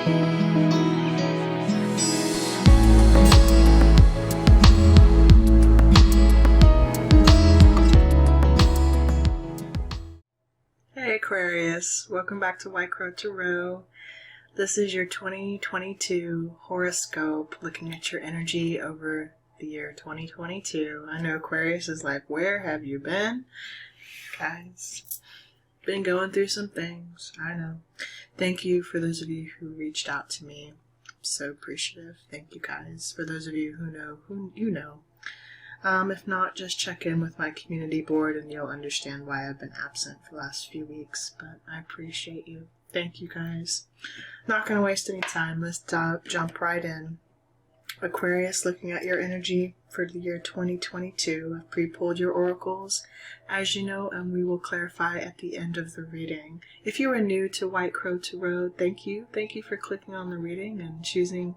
Hey Aquarius, welcome back to White Crow Tarot. This is your 2022 horoscope, looking at your energy over the year 2022. I know Aquarius is like, where have you been? Guys, been going through some things, I know. Thank you for those of you who reached out to me. I'm so appreciative. Thank you guys. For those of you who know, you know. If not, just check in with my community board and you'll understand why I've been absent for the last few weeks, but I appreciate you. Thank you guys. Not going to waste any time. Let's jump right in. Aquarius, looking at your energy for the year 2022. I've pre-pulled your oracles, as you know, and we will clarify at the end of the reading. If you are new to White Crow Tarot, thank you. Thank you for clicking on the reading and choosing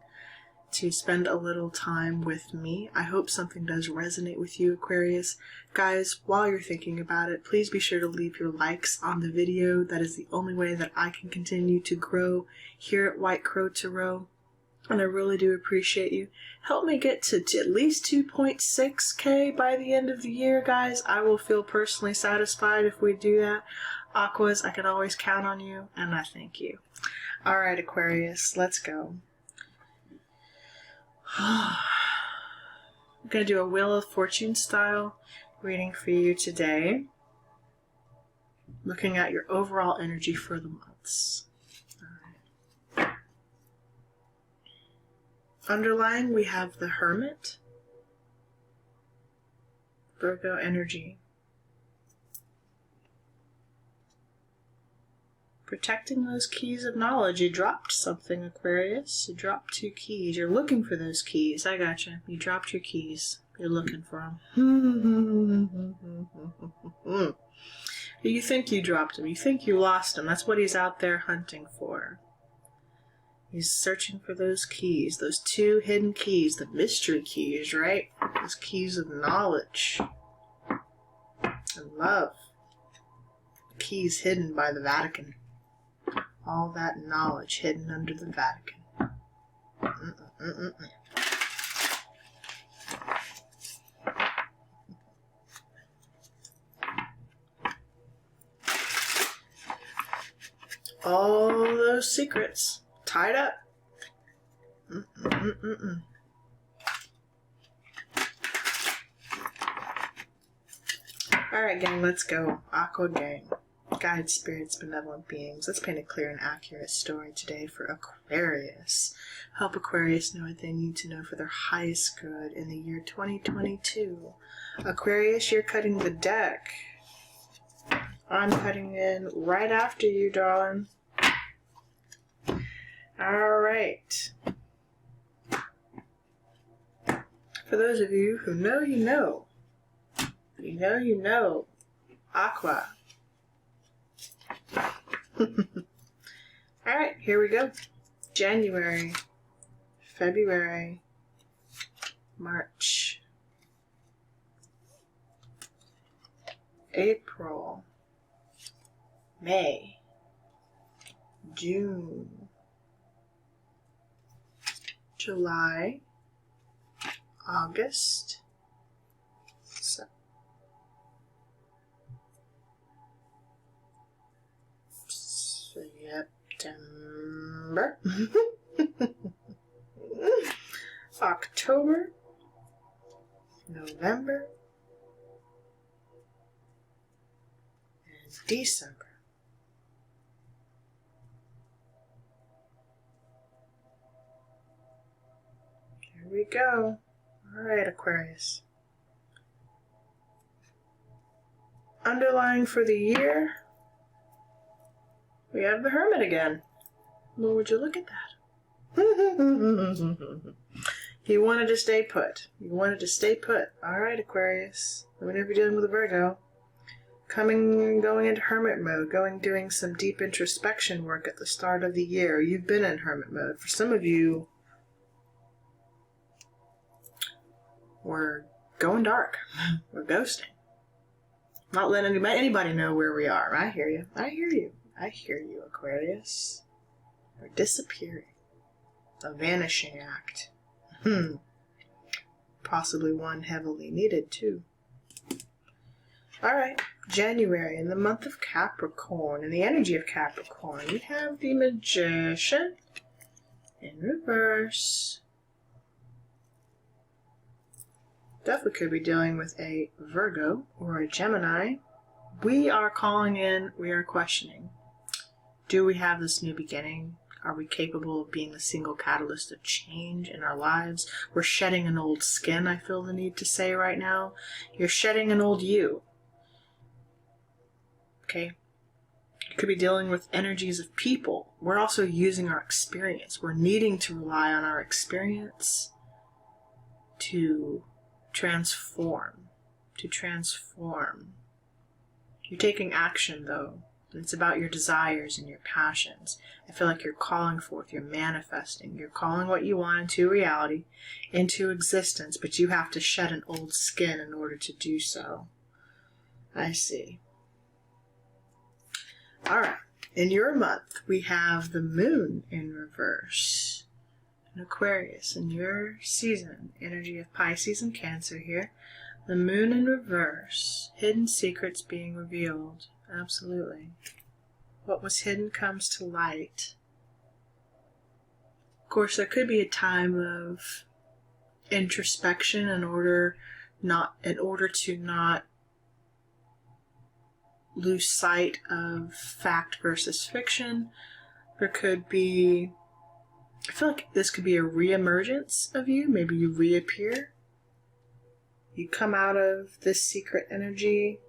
to spend a little time with me. I hope something does resonate with you, Aquarius. Guys, while you're thinking about it, please be sure to leave your likes on the video. That is the only way that I can continue to grow here at White Crow Tarot. And I really do appreciate you. Help me get to at least 2.6K by the end of the year, guys. I will feel personally satisfied if we do that. Aquas, I can always count on you, and I thank you. Alright, Aquarius, let's go. I'm going to do a Wheel of Fortune style reading for you today, looking at your overall energy for the months. All right. Underlying, we have the Hermit, Virgo energy. Protecting those keys of knowledge. You dropped something, Aquarius. You dropped 2 keys. You're looking for those keys. I gotcha. You dropped your keys. You're looking for them. You think you dropped them. You think you lost them. That's what he's out there hunting for. He's searching for those keys. Those 2 hidden keys. The mystery keys, right? Those keys of knowledge and love. Keys hidden by the Vatican. All that knowledge hidden under the Vatican. All those secrets tied up. Alright, gang, let's go. Aqua gang. Guide spirits, benevolent beings. Let's paint a clear and accurate story today for Aquarius. Help Aquarius know what they need to know for their highest good in the year 2022. Aquarius, you're cutting the deck. I'm cutting in right after you, darling. Alright. For those of you who know, you know. You know, you know. Aqua. Alright, here we go. January, February, March, April, May, June, July, August, September, October, November, and December. Here we go. Alright, Aquarius. Underlying for the year, we have the Hermit again. Well, would you look at that? He wanted to stay put. He wanted to stay put. Alright, Aquarius. Whenever you're dealing with a Virgo, going into Hermit mode, doing some deep introspection work at the start of the year. You've been in Hermit mode. For some of you, we're going dark. We're ghosting. Not letting anybody know where we are. I hear you. I hear you. I hear you, Aquarius. We're disappearing. a vanishing act. Possibly one heavily needed, too. Alright, January, in the month of Capricorn, in the energy of Capricorn, we have the Magician in reverse. Definitely could be dealing with a Virgo or a Gemini. We are calling in, we are questioning. Do we have this new beginning? Are we capable of being the single catalyst of change in our lives? We're shedding an old skin, I feel the need to say right now. You're shedding an old you. Okay? You could be dealing with energies of people. We're also using our experience. We're needing to rely on our experience to transform. You're taking action, though. It's about your desires and your passions. I feel like you're calling forth, you're manifesting, you're calling what you want into reality, into existence, but you have to shed an old skin in order to do so. I see. Alright, in your month, we have the moon in reverse. In Aquarius, in your season, energy of Pisces and Cancer here. The moon in reverse, hidden secrets being revealed. Absolutely. What was hidden comes to light. Of course, there could be a time of introspection in order to not lose sight of fact versus fiction. There could be, I feel like this could be a reemergence of you. Maybe you reappear. You come out of this secret energy.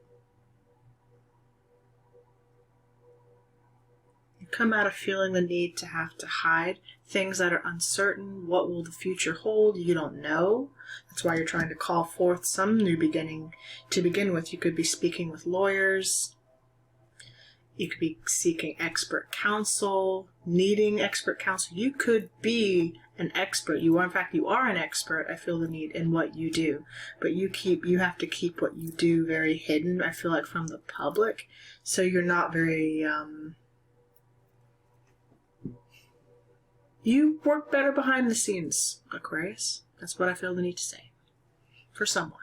You come out of feeling the need to have to hide things that are uncertain. What will the future hold? You don't know. That's why you're trying to call forth some new beginning. To begin with, you could be speaking with lawyers. You could be seeking expert counsel, needing expert counsel. You could be an expert. You are an expert. I feel the need in what you do. But you have to keep what you do very hidden, I feel like, from the public. So you're not very, you work better behind the scenes, Aquarius. That's what I feel the need to say. For someone.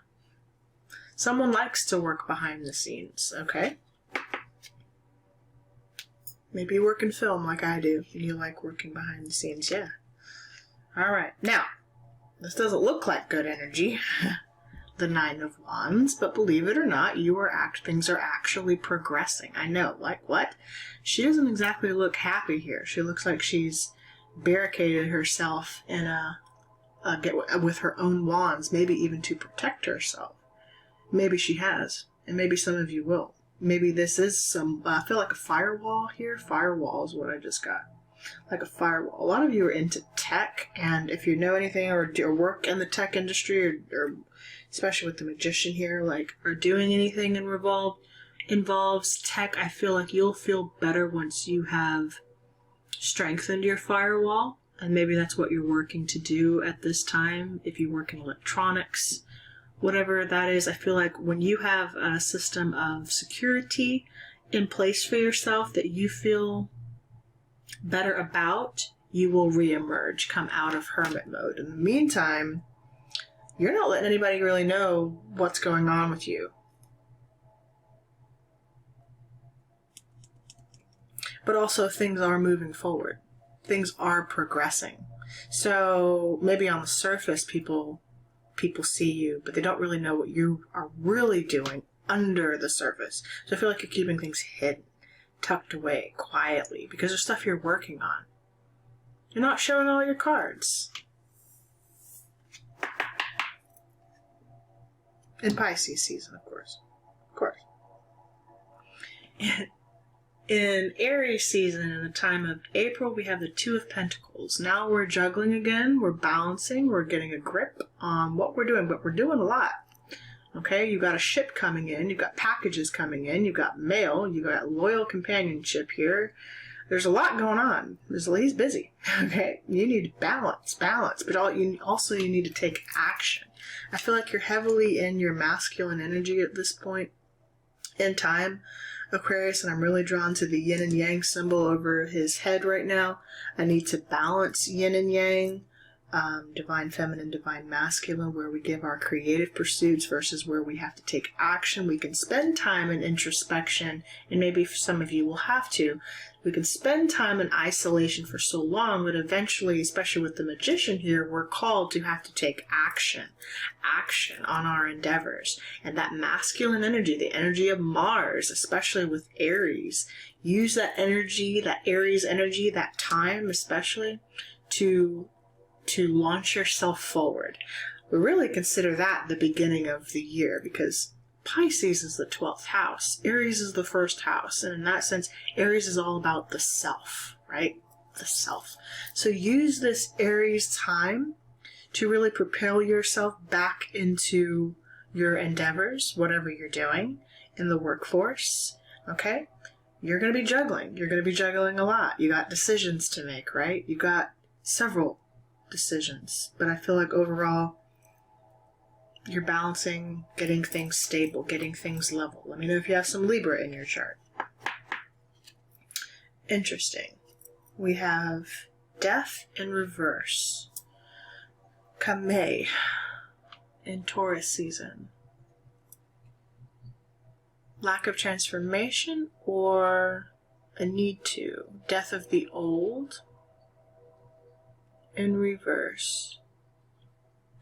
Someone likes to work behind the scenes, okay? Maybe you work in film like I do, and you like working behind the scenes, yeah. Alright, now, this doesn't look like good energy, the Nine of Wands, but believe it or not, things are actually progressing. I know, like what? She doesn't exactly look happy here. She looks like she's barricaded herself in with her own wands, maybe even to protect herself. Maybe she has, and maybe some of you will. Maybe this is I feel like a firewall here. Firewall is what I just got. Like a firewall. A lot of you are into tech, and if you know anything or work in the tech industry, or especially with the Magician here, like, or doing anything involves tech, I feel like you'll feel better once you have strengthened your firewall. And maybe that's what you're working to do at this time. If you work in electronics, whatever that is, I feel like when you have a system of security in place for yourself that you feel better about, you will reemerge, come out of hermit mode. In the meantime, you're not letting anybody really know what's going on with you. But also, things are moving forward. Things are progressing. So maybe on the surface, people see you, but they don't really know what you are really doing under the surface. So I feel like you're keeping things hidden, tucked away, quietly, because there's stuff you're working on. You're not showing all your cards. In Pisces season, of course. Of course. In Aries season, in the time of April, we have the Two of Pentacles. Now we're juggling again, we're balancing, we're getting a grip on what we're doing, but we're doing a lot. Okay, you got a ship coming in, you've got packages coming in, you've got mail, you've got loyal companionship here. There's a lot going on. He's busy. Okay, you need balance, but you need to take action. I feel like you're heavily in your masculine energy at this point in time. Aquarius, and I'm really drawn to the yin and yang symbol over his head right now. I need to balance yin and yang, divine feminine, divine masculine, where we give our creative pursuits versus where we have to take action. We can spend time in introspection, and maybe for some of you will have to. We can spend time in isolation for so long, but eventually, especially with the magician here, we're called to have to take action on our endeavors. And that masculine energy, the energy of Mars, especially with Aries, use that energy, that Aries energy, that time especially, to launch yourself forward. We really consider that the beginning of the year, because Pisces is the 12th house. Aries is the first house. And in that sense, Aries is all about the self, right? The self. So use this Aries time to really propel yourself back into your endeavors, whatever you're doing in the workforce, okay? You're going to be juggling. You're going to be juggling a lot. You got decisions to make, right? You got several decisions. But I feel like overall, you're balancing, getting things stable, getting things level. Let me know if you have some Libra in your chart. Interesting. We have Death in reverse. Kame in Taurus season. Lack of transformation or a need to. Death of the old in reverse.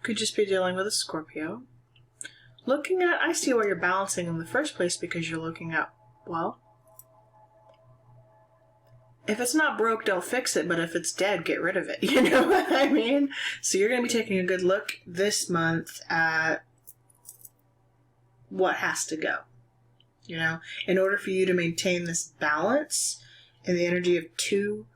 Could just be dealing with a Scorpio. Looking at, I see why you're balancing in the first place, because you're looking at, well, if it's not broke, don't fix it, but if it's dead, get rid of it. You know what I mean? So you're going to be taking a good look this month at what has to go. You know, in order for you to maintain this balance in the energy of two,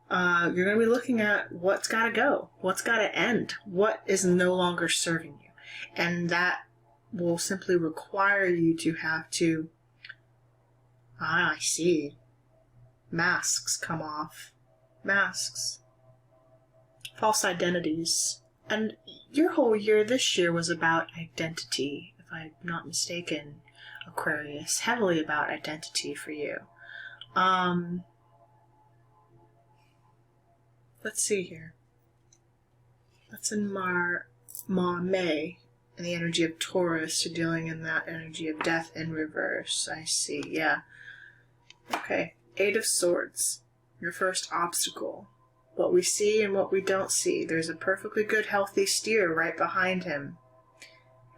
you're going to be looking at what's got to go, what's got to end, what is no longer serving you. And that will simply require you to have to, I see, masks come off, masks, false identities. And your whole year this year was about identity, if I'm not mistaken, Aquarius, heavily about identity for you. Let's see here. That's in May, in the energy of Taurus. You're dealing in that energy of death in reverse. I see, yeah. Okay, Eight of Swords, your first obstacle. What we see and what we don't see. There's a perfectly good, healthy steer right behind him.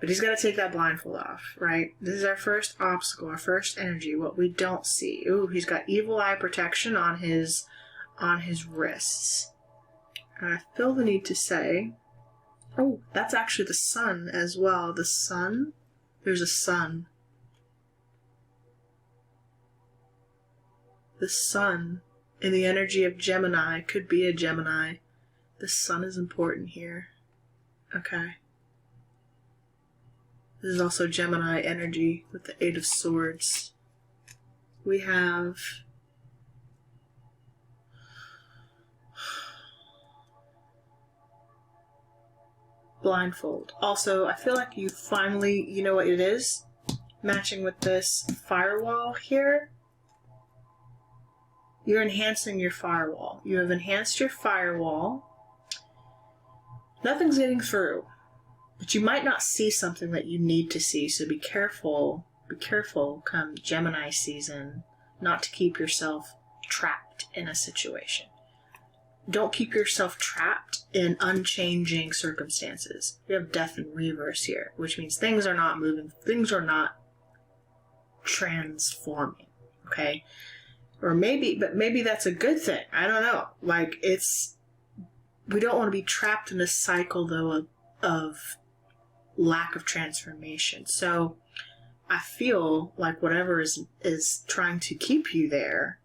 But he's got to take that blindfold off, right? This is our first obstacle, our first energy, what we don't see. Ooh, he's got evil eye protection on his wrists. And I feel the need to say, oh, that's actually the sun as well. The sun, there's a sun. The sun in the energy of Gemini could be a Gemini. The sun is important here. Okay. This is also Gemini energy with the Eight of Swords. We have blindfold. Also, I feel like you finally, you know what it is? Matching with this firewall here. You're enhancing your firewall. You have enhanced your firewall. Nothing's getting through. But you might not see something that you need to see, so be careful come Gemini season not to keep yourself trapped in a situation. Don't keep yourself trapped in unchanging circumstances. We have death in reverse here, which means things are not moving, things are not transforming, okay? Or maybe that's a good thing. I don't know. Like, we don't want to be trapped in a cycle, though, of lack of transformation. So I feel like whatever is trying to keep you there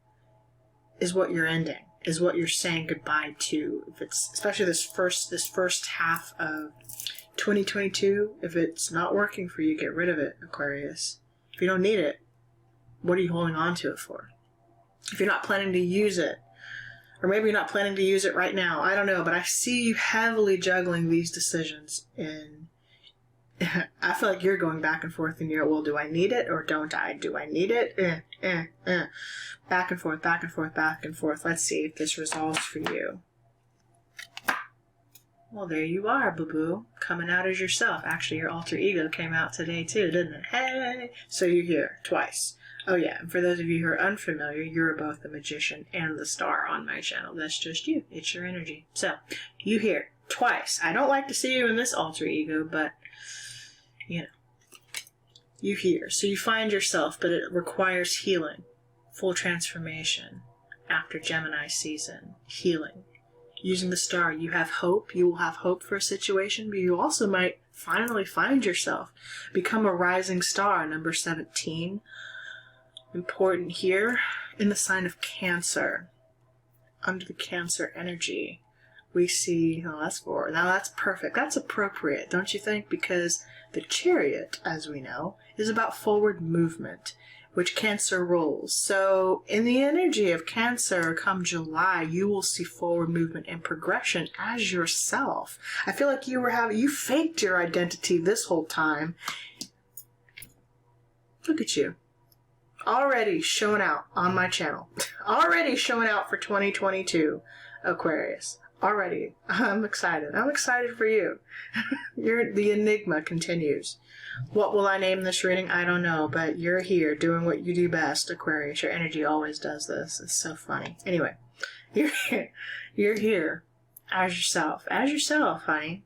is what you're ending, is what you're saying goodbye to. If it's especially this first half of 2022, if it's not working for you, get rid of it, Aquarius. If you don't need it, what are you holding on to it for? If you're not planning to use it, or maybe you're not planning to use it right now, I don't know, but I see you heavily juggling these decisions in I feel like you're going back and forth in your, well, do I need it or don't I? Do I need it? Back and forth, back and forth, back and forth. Let's see if this resolves for you. Well, there you are, boo-boo. Coming out as yourself. Actually, your alter ego came out today, too, didn't it? Hey! So you're here twice. Oh, yeah. And for those of you who are unfamiliar, you're both the magician and the star on my channel. That's just you. It's your energy. So, you here twice. I don't like to see you in this alter ego, but, you know, you here. So you find yourself, but it requires healing. Full transformation after Gemini season. Healing. Using the star, you have hope. You will have hope for a situation, but you also might finally find yourself. Become a rising star, number 17. Important here in the sign of Cancer. Under the Cancer energy, we see, oh, that's 4. Now that's perfect. That's appropriate, don't you think? Because the Chariot, as we know, is about forward movement, which Cancer rules. So in the energy of Cancer, come July, you will see forward movement and progression as yourself. I feel like you faked your identity this whole time. Look at you. Already showing out on my channel. Already showing out for 2022, Aquarius. Already. I'm excited. I'm excited for you. The enigma continues. What will I name this reading? I don't know, but you're here doing what you do best, Aquarius. Your energy always does this. It's so funny. Anyway, you're here. You're here as yourself. As yourself, honey.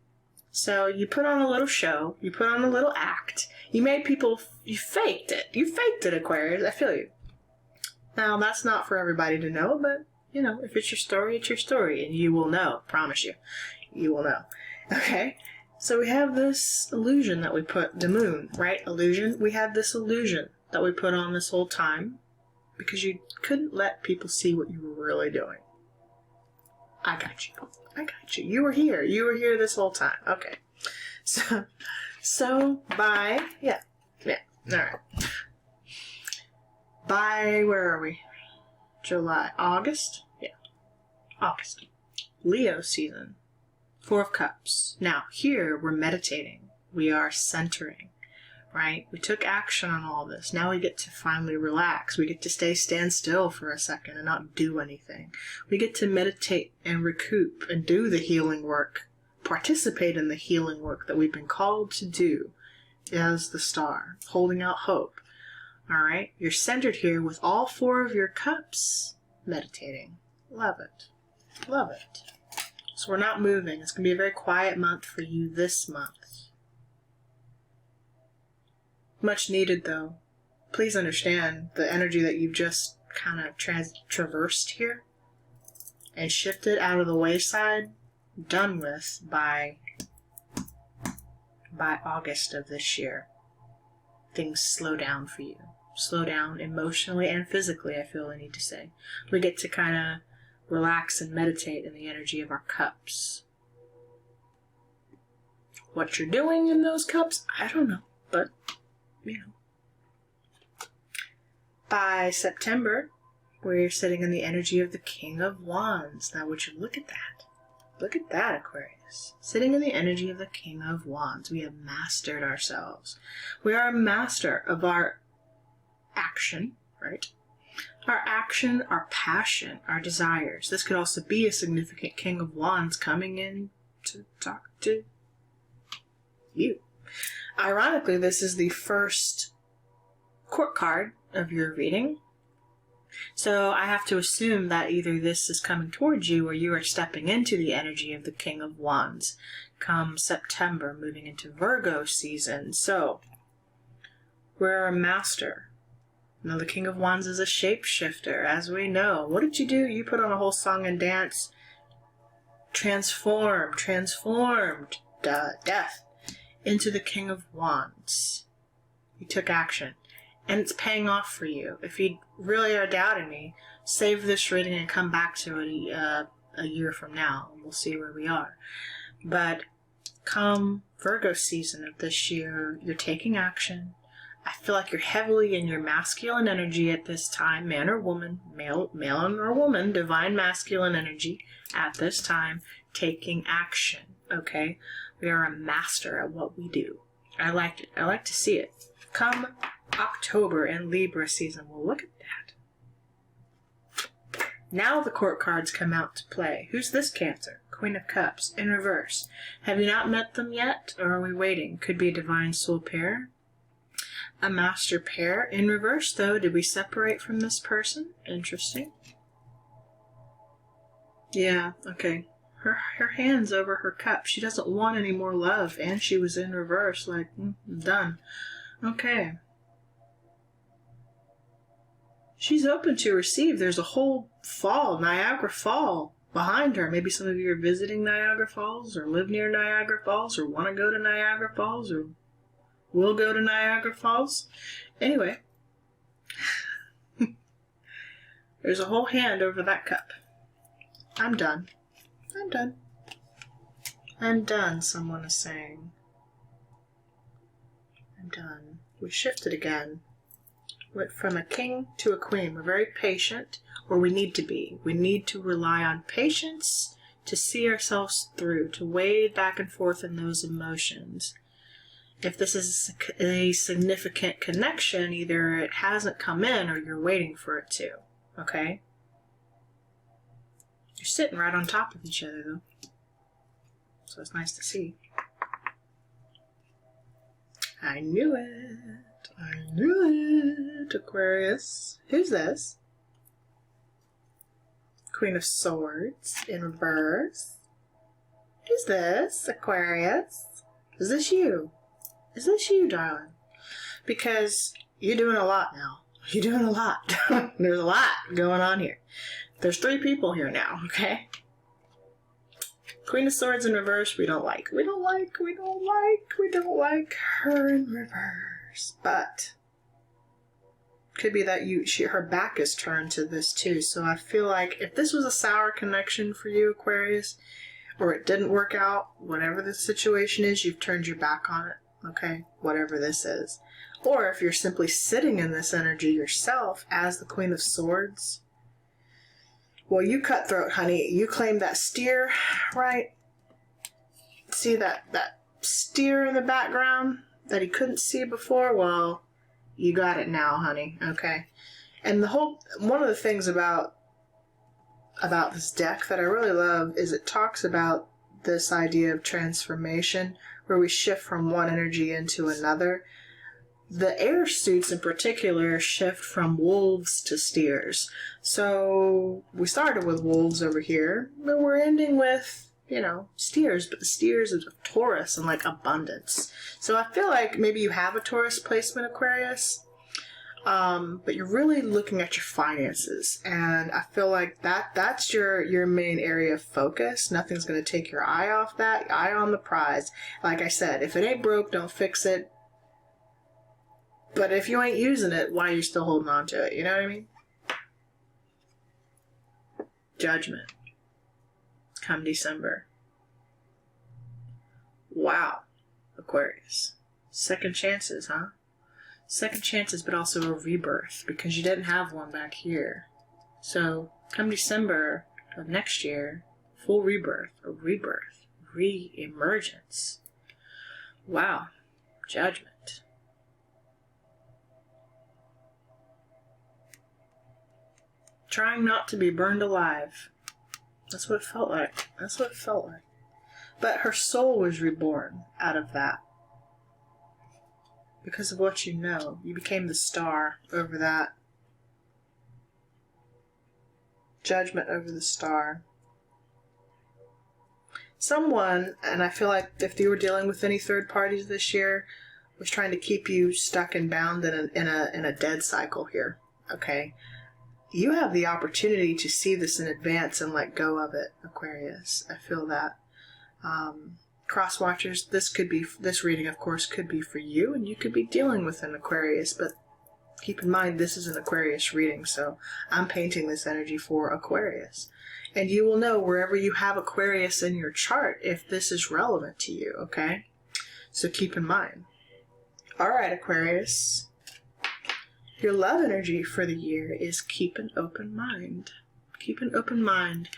So you put on a little show. You put on a little act. You made people, you faked it. You faked it, Aquarius. I feel you. Now, that's not for everybody to know, but, you know, if it's your story, it's your story. And you will know. Promise you. You will know. Okay? So we have this illusion that we put, the moon, right? Illusion. We had this illusion that we put on this whole time because you couldn't let people see what you were really doing. I got you. I got you. You were here. You were here this whole time. Okay. So by, yeah, all right. By, where are we? July, August? Yeah, August. Leo season. 4 of Cups. Now, here we're meditating. We are centering, right? We took action on all this. Now we get to finally relax. We get to stand still for a second and not do anything. We get to meditate and recoup and do the healing work. Participate in the healing work that we've been called to do as the star, holding out hope. All right? You're centered here with all 4 of your cups meditating. Love it. Love it. So we're not moving. It's going to be a very quiet month for you this month. Much needed, though. Please understand the energy that you've just kind of traversed here and shifted out of the wayside, done with by August of this year. Things slow down for you. Slow down emotionally and physically, I feel I need to say. We get to kind of relax and meditate in the energy of our cups. What you're doing in those cups, I don't know, but, you know. By September, we're sitting in the energy of the King of Wands. Now, would you look at that? Look at that, Aquarius. Sitting in the energy of the King of Wands. We have mastered ourselves. We are a master of our action, right? Our action, our passion, our desires. This could also be a significant King of Wands coming in to talk to you. Ironically, this is the first court card of your reading. So I have to assume that either this is coming towards you or you are stepping into the energy of the King of Wands come September, moving into Virgo season. So we're a master. Now the King of Wands is a shapeshifter, as we know. What did you do? You put on a whole song and dance. Transformed, death into the King of Wands. You took action. And it's paying off for you. If you really are doubting me, save this reading and come back to it a year from now. We'll see where we are. But come Virgo season of this year, you're taking action. I feel like you're heavily in your masculine energy at this time, man or woman, male or woman, divine masculine energy at this time, taking action, okay? We are a master at what we do. I liked it. I like to see it. Come October and Libra season. Well, look at that. Now the court cards come out to play. Who's this Cancer? Queen of Cups in reverse. Have you not met them yet, or are we waiting? Could be a divine soul pair. A master pair. In reverse, though, did we separate from this person? Interesting. Yeah, okay. Her hand's over her cup. She doesn't want any more love, and she was in reverse, like, done. Okay. She's open to receive. There's a whole fall, Niagara Fall, behind her. Maybe some of you are visiting Niagara Falls, or live near Niagara Falls, or want to go to Niagara Falls, or will go to Niagara Falls. Anyway, there's a whole hand over that cup. I'm done. I'm done. I'm done, someone is saying. I'm done. We shifted again. Went from a king to a queen. We're very patient, or we need to be. We need to rely on patience to see ourselves through, to wade back and forth in those emotions. If this is a significant connection, either it hasn't come in or you're waiting for it to. Okay? You're sitting right on top of each other, though. So it's nice to see. I knew it. I knew it, Aquarius. Who's this? Queen of Swords in reverse. Who's this, Aquarius? Is this you? Is this you, darling? Because you're doing a lot now. You're doing a lot. There's a lot going on here. There's 3 people here now, okay? Queen of Swords in reverse, we don't like. We don't like her in reverse. But could be that her back is turned to this too. So I feel like if this was a sour connection for you, Aquarius, or it didn't work out, whatever the situation is, you've turned your back on it, okay? Whatever this is. Or if you're simply sitting in this energy yourself as the Queen of Swords, well, you cutthroat, honey. You claim that steer, right? See that steer in the background that he couldn't see before? Well, you got it now, honey. Okay. And one of the things about this deck that I really love is it talks about this idea of transformation, where we shift from one energy into another. The air suits in particular shift from wolves to steers. So we started with wolves over here, but we're ending with, steers, but the steers is of Taurus and like abundance. So I feel like maybe you have a Taurus placement, Aquarius, but you're really looking at your finances. And I feel like that's your main area of focus. Nothing's going to take your eye off that. Eye on the prize. Like I said, if it ain't broke, don't fix it. But if you ain't using it, why are you still holding on to it? You know what I mean? Judgment. Come December. Wow, Aquarius. Second chances, huh? Second chances, but also a rebirth, because you didn't have one back here. So, come December of next year, full rebirth, a rebirth, re-emergence. Wow, Judgment. Trying not to be burned alive. That's what it felt like. That's what it felt like. But her soul was reborn out of that. Because of what you know. You became the star over that. Judgment over the star. Someone, and I feel like if you were dealing with any third parties this year, was trying to keep you stuck and bound in a dead cycle here. Okay? You have the opportunity to see this in advance and let go of it, Aquarius. I feel that. Cross watchers, this reading, of course, could be for you, and you could be dealing with an Aquarius, but keep in mind this is an Aquarius reading, so I'm painting this energy for Aquarius. And you will know wherever you have Aquarius in your chart if this is relevant to you, okay? So keep in mind. All right, Aquarius. Your love energy for the year is keep an open mind. Keep an open mind.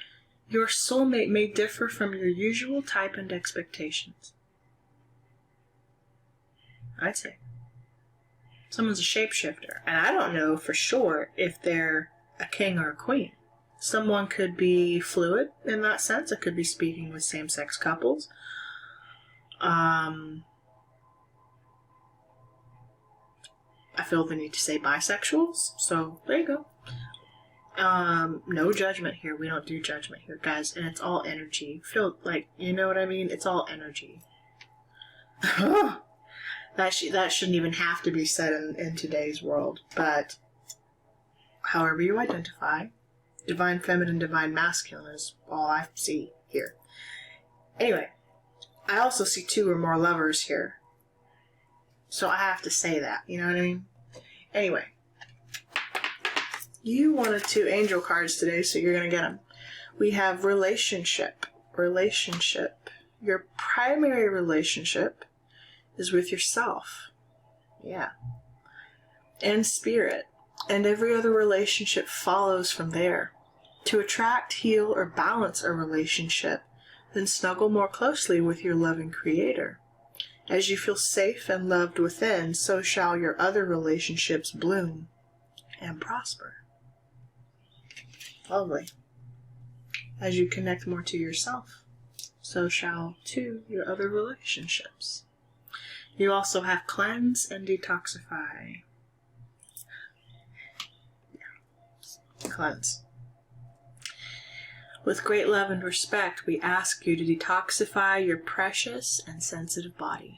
Your soulmate may differ from your usual type and expectations. I'd say. Someone's a shapeshifter. And I don't know for sure if they're a king or a queen. Someone could be fluid in that sense. It could be speaking with same-sex couples. I feel the need to say bisexuals. So there you go. No judgment here. We don't do judgment here, guys. And it's all energy. Feel like, you know what I mean? It's all energy. That shouldn't even have to be said in today's world. But however you identify, divine feminine, divine masculine is all I see here. Anyway, I also see 2 or more lovers here. So I have to say that. You know what I mean? Anyway. You wanted 2 angel cards today, so you're going to get them. We have relationship. Relationship. Your primary relationship is with yourself. Yeah. And spirit. And every other relationship follows from there. To attract, heal, or balance a relationship, then snuggle more closely with your loving creator. As you feel safe and loved within, so shall your other relationships bloom and prosper. Lovely. As you connect more to yourself, so shall too your other relationships. You also have cleanse and detoxify. Yeah. Cleanse. With great love and respect, we ask you to detoxify your precious and sensitive body.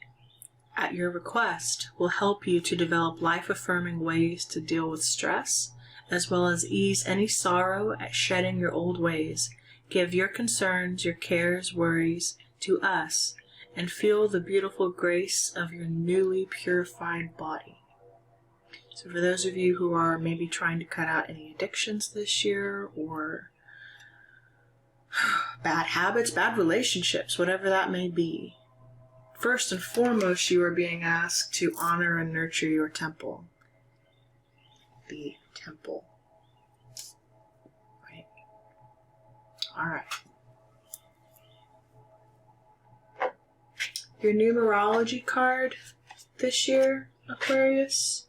At your request, we'll help you to develop life-affirming ways to deal with stress, as well as ease any sorrow at shedding your old ways. Give your concerns, your cares, worries to us, and feel the beautiful grace of your newly purified body. So for those of you who are maybe trying to cut out any addictions this year, or bad habits, bad relationships, whatever that may be, first and foremost, you are being asked to honor and nurture your temple. The temple. Right? Alright. Your numerology card this year, Aquarius.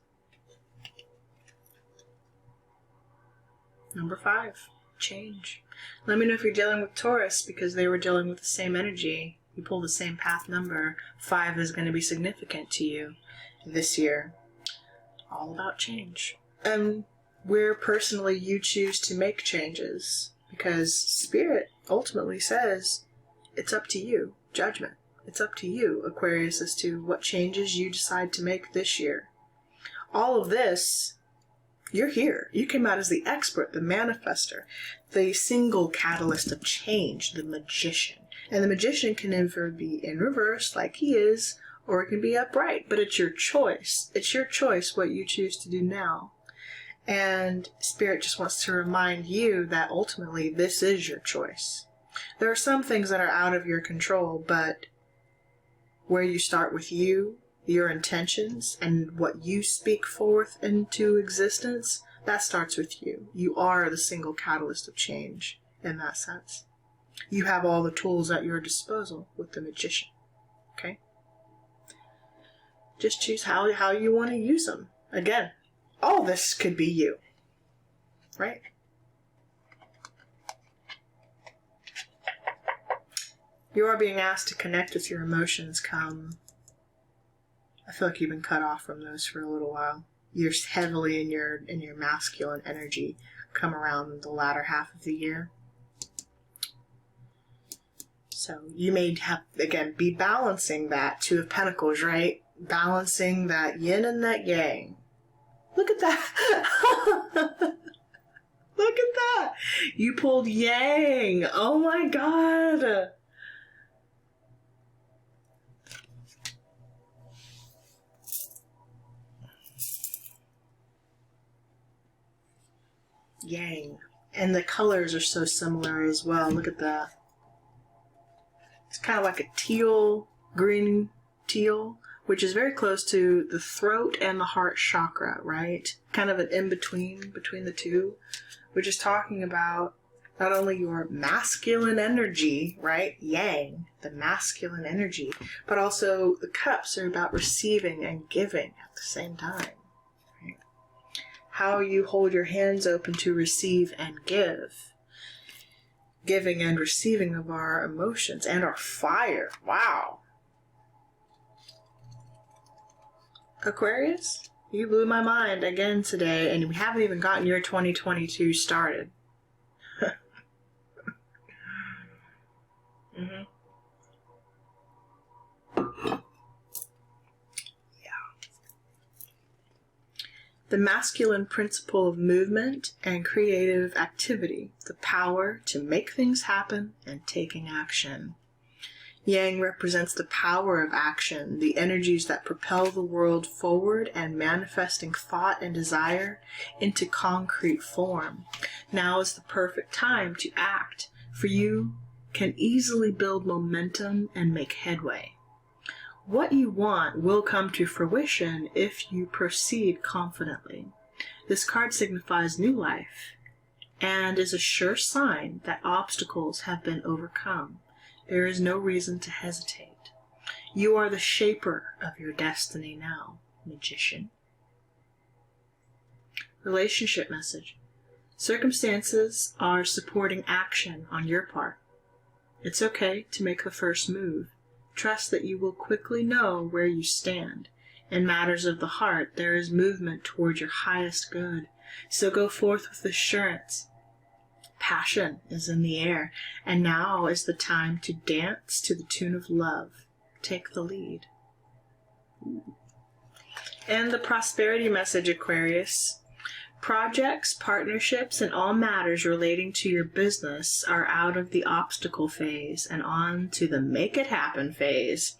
Number 5. Change. Let me know if you're dealing with Taurus, because they were dealing with the same energy. You pull the same path number. 5 is going to be significant to you this year. All about change. And where personally you choose to make changes. Because Spirit ultimately says it's up to you. Judgment. It's up to you, Aquarius, as to what changes you decide to make this year. All of this, you're here. You came out as the expert, the manifester, the single catalyst of change, the magician. And the magician can either be in reverse, like he is, or it can be upright. But it's your choice. It's your choice what you choose to do now. And Spirit just wants to remind you that ultimately this is your choice. There are some things that are out of your control, but where you start with you, your intentions, and what you speak forth into existence, that starts with you. You are the single catalyst of change in that sense. You have all the tools at your disposal with the magician. Okay? Just choose how you want to use them. Again, all this could be you. Right? You are being asked to connect with your emotions come. I feel like you've been cut off from those for a little while. You're heavily in your masculine energy come around the latter half of the year. So you may have, again, be balancing that 2 of Pentacles, right? Balancing that yin and that yang. Look at that. Look at that. You pulled yang. Oh my God. Yang. And the colors are so similar as well. Look at that. It's kind of like a teal, green teal, which is very close to the throat and the heart chakra, right? Kind of an in-between, between the two, which is talking about not only your masculine energy, right, yang, the masculine energy, but also the cups are about receiving and giving at the same time. Right? How you hold your hands open to receive and give. Giving and receiving of our emotions and our fire. Wow. Aquarius, you blew my mind again today, and we haven't even gotten your 2022 started. Yeah. The masculine principle of movement and creative activity, the power to make things happen and taking action. Yang represents the power of action, the energies that propel the world forward and manifesting thought and desire into concrete form. Now is the perfect time to act, for you can easily build momentum and make headway. What you want will come to fruition if you proceed confidently. This card signifies new life and is a sure sign that obstacles have been overcome. There is no reason to hesitate. You are the shaper of your destiny now, Magician. Relationship message. Circumstances are supporting action on your part. It's okay to make the first move. Trust that you will quickly know where you stand. In matters of the heart, there is movement toward your highest good. So go forth with assurance. Passion is in the air, and now is the time to dance to the tune of love. Take the lead. And the prosperity message, Aquarius. Projects, partnerships, and all matters relating to your business are out of the obstacle phase and on to the make it happen phase.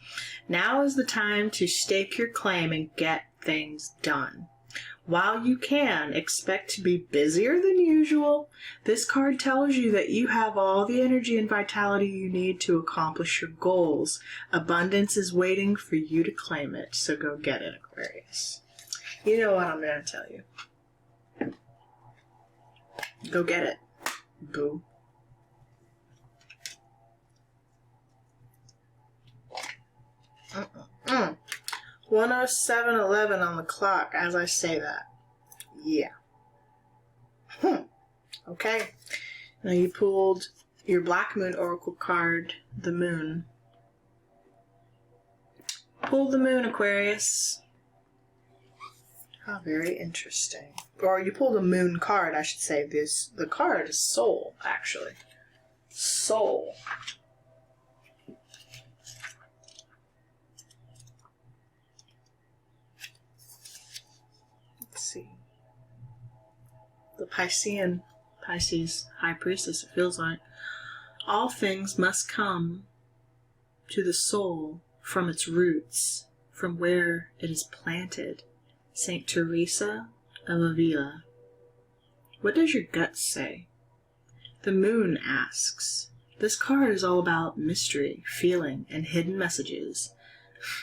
Now is the time to stake your claim and get things done. While you can expect to be busier than usual, this card tells you that you have all the energy and vitality you need to accomplish your goals. Abundance is waiting for you to claim it, so go get it, Aquarius. You know what I'm going to tell you. Go get it, boo. Mm-mm-mm. 1:07:11 on the clock as I say that. Yeah. Okay. Now you pulled your Black Moon Oracle card, the Moon. Pull the Moon, Aquarius. How very interesting. Or you pulled a Moon card, I should say. The card is Soul, actually. Soul. Let's see. The Pisces High Priestess, it feels like. All things must come to the soul from its roots, from where it is planted. Saint Teresa of Avila. What does your gut say? The Moon asks. This card is all about mystery, feeling, and hidden messages.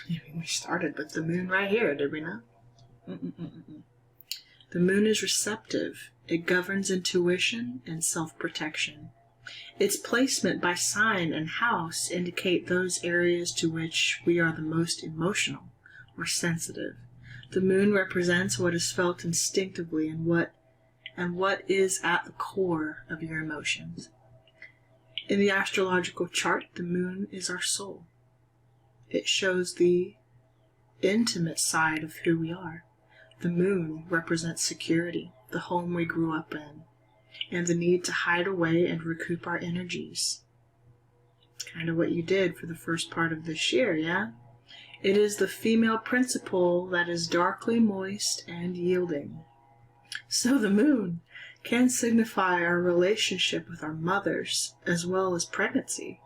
We started with the Moon right here, did we not? The Moon is receptive. It governs intuition and self-protection. Its placement by sign and house indicate those areas to which we are the most emotional or sensitive. The Moon represents what is felt instinctively and what is at the core of your emotions. In the astrological chart, the Moon is our soul. It shows the intimate side of who we are. The Moon represents security, the home we grew up in, and the need to hide away and recoup our energies. Kind of what you did for the first part of this year, yeah? It is the female principle that is darkly moist and yielding. So the Moon can signify our relationship with our mothers as well as pregnancy.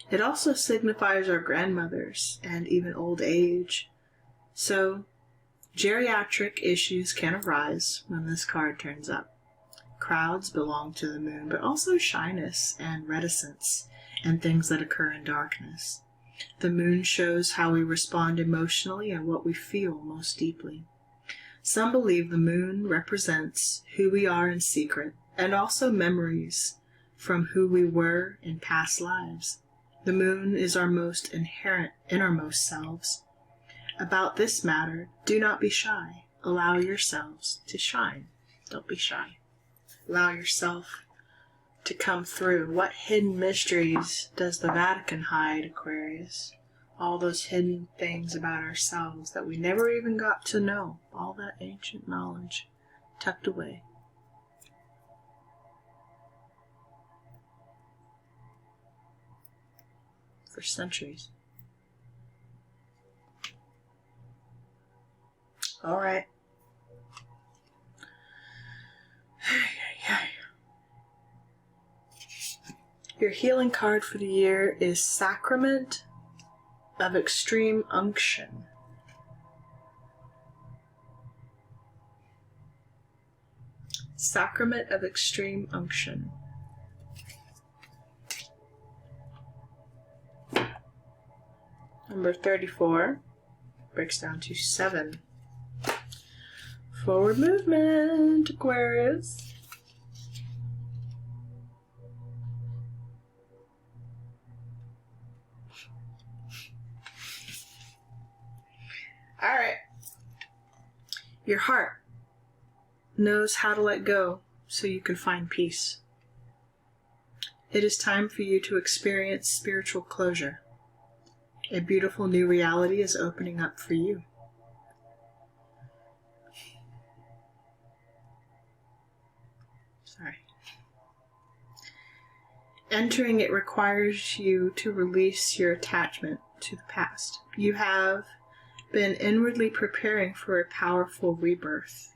It also signifies our grandmothers and even old age. So geriatric issues can arise when this card turns up. Crowds belong to the Moon, but also shyness and reticence and things that occur in darkness. The Moon shows how we respond emotionally and what we feel most deeply. Some believe the Moon represents who we are in secret, and also memories from who we were in past lives. The moon is our most inherent, innermost selves. About this matter, do not be shy. Allow yourselves to shine. Don't be shy. Allow yourself to come through. What hidden mysteries does the Vatican hide, Aquarius? All those hidden things about ourselves that we never even got to know. All that ancient knowledge tucked away. For centuries. All right. Your healing card for the year is Sacrament of Extreme Unction. Sacrament of Extreme Unction. Number 34 breaks down to 7. Forward movement, Aquarius. All right. Your heart knows how to let go so you can find peace. It is time for you to experience spiritual closure. A beautiful new reality is opening up for you. Sorry. Entering it requires you to release your attachment to the past. You have been inwardly preparing for a powerful rebirth.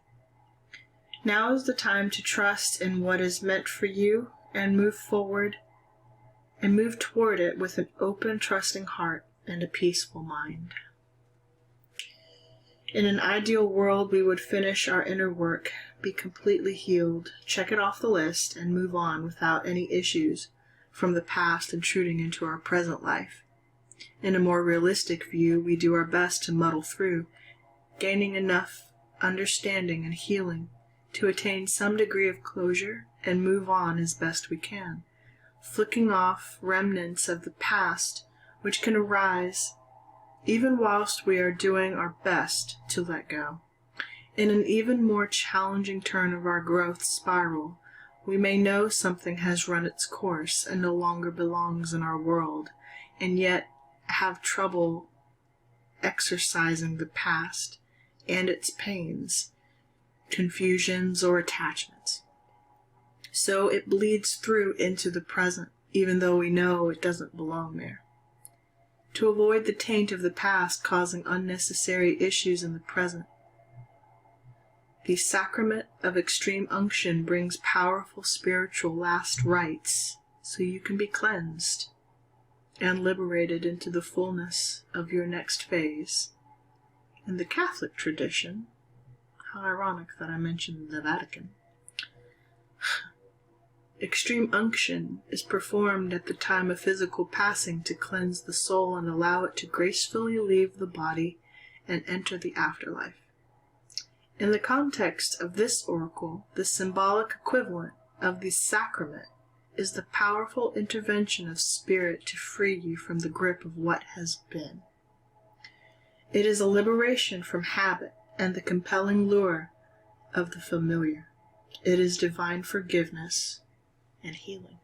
Now is the time to trust in what is meant for you and move forward and move toward it with an open, trusting heart and a peaceful mind. In an ideal world, we would finish our inner work, be completely healed, check it off the list, and move on without any issues from the past intruding into our present life. In a more realistic view, we do our best to muddle through, gaining enough understanding and healing to attain some degree of closure and move on as best we can, flicking off remnants of the past which can arise even whilst we are doing our best to let go. In an even more challenging turn of our growth spiral, we may know something has run its course and no longer belongs in our world, and yet have trouble exercising the past and its pains, confusions, or attachments. So it bleeds through into the present, even though we know it doesn't belong there. To avoid the taint of the past causing unnecessary issues in the present, the Sacrament of Extreme Unction brings powerful spiritual last rites so you can be cleansed and liberated into the fullness of your next phase. In the Catholic tradition, how ironic that I mentioned the Vatican, Extreme Unction is performed at the time of physical passing to cleanse the soul and allow it to gracefully leave the body and enter the afterlife. In the context of this oracle, the symbolic equivalent of the sacrament is the powerful intervention of spirit to free you from the grip of what has been. It is a liberation from habit and the compelling lure of the familiar. It is divine forgiveness and healing.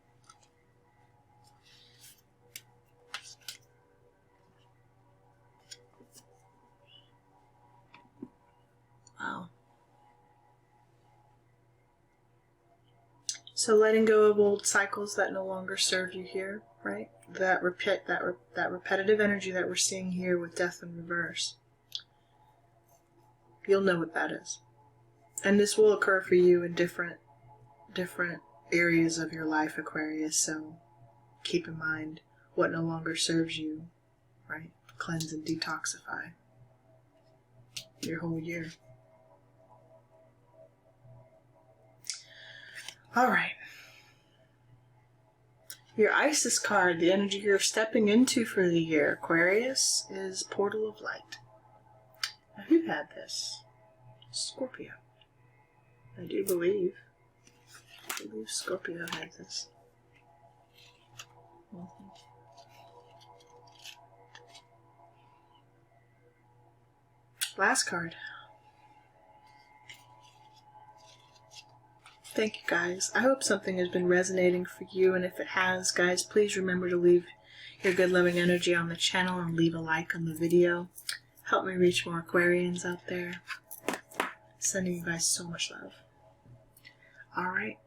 Wow. So letting go of old cycles that no longer serve you here, right? That repetitive energy that we're seeing here with death in reverse. You'll know what that is. And this will occur for you in different areas of your life, Aquarius, so keep in mind what no longer serves you, right? Cleanse and detoxify your whole year. Alright. Your Isis card, the energy you're stepping into for the year, Aquarius, is Portal of Light. Now, who had this? Scorpio. I do believe. I believe Scorpio has this. Last card. Thank you, guys. I hope something has been resonating for you, and if it has, guys, please remember to leave your good loving energy on the channel and leave a like on the video. Help me reach more Aquarians out there. Sending you guys so much love. Alright.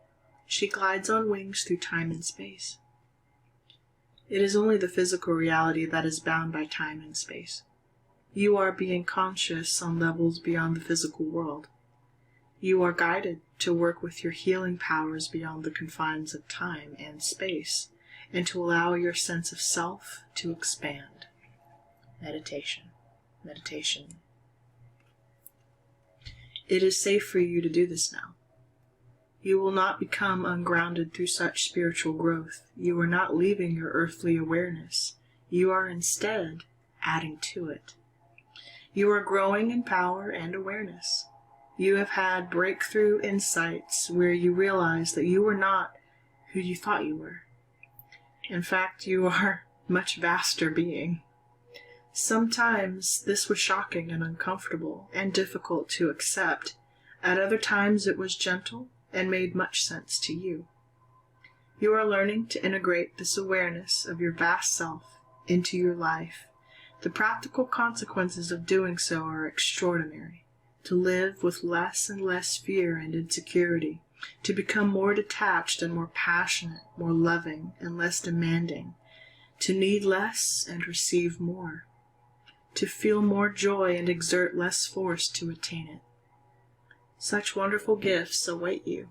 She glides on wings through time and space. It is only the physical reality that is bound by time and space. You are being conscious on levels beyond the physical world. You are guided to work with your healing powers beyond the confines of time and space, and to allow your sense of self to expand. Meditation. Meditation. It is safe for you to do this now. You will not become ungrounded through such spiritual growth. You are not leaving your earthly awareness. You are instead adding to it. You are growing in power and awareness. You have had breakthrough insights where you realize that you are not who you thought you were. In fact, you are a much vaster being. Sometimes this was shocking and uncomfortable and difficult to accept. At other times it was gentle and made much sense to you. You are learning to integrate this awareness of your vast self into your life. The practical consequences of doing so are extraordinary. To live with less and less fear and insecurity, to become more detached and more passionate, more loving and less demanding, to need less and receive more, to feel more joy and exert less force to attain it. Such wonderful gifts await you.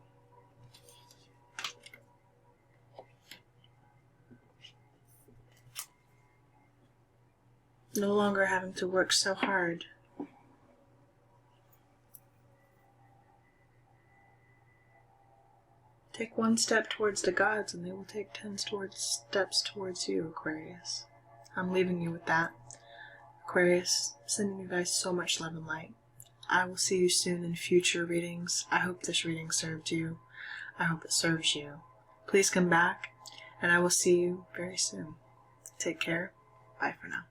No longer having to work so hard. Take one step towards the gods and they will take 10 steps towards you, Aquarius. I'm leaving you with that. Aquarius, sending you guys so much love and light. I will see you soon in future readings. I hope this reading served you. I hope it serves you. Please come back, and I will see you very soon. Take care. Bye for now.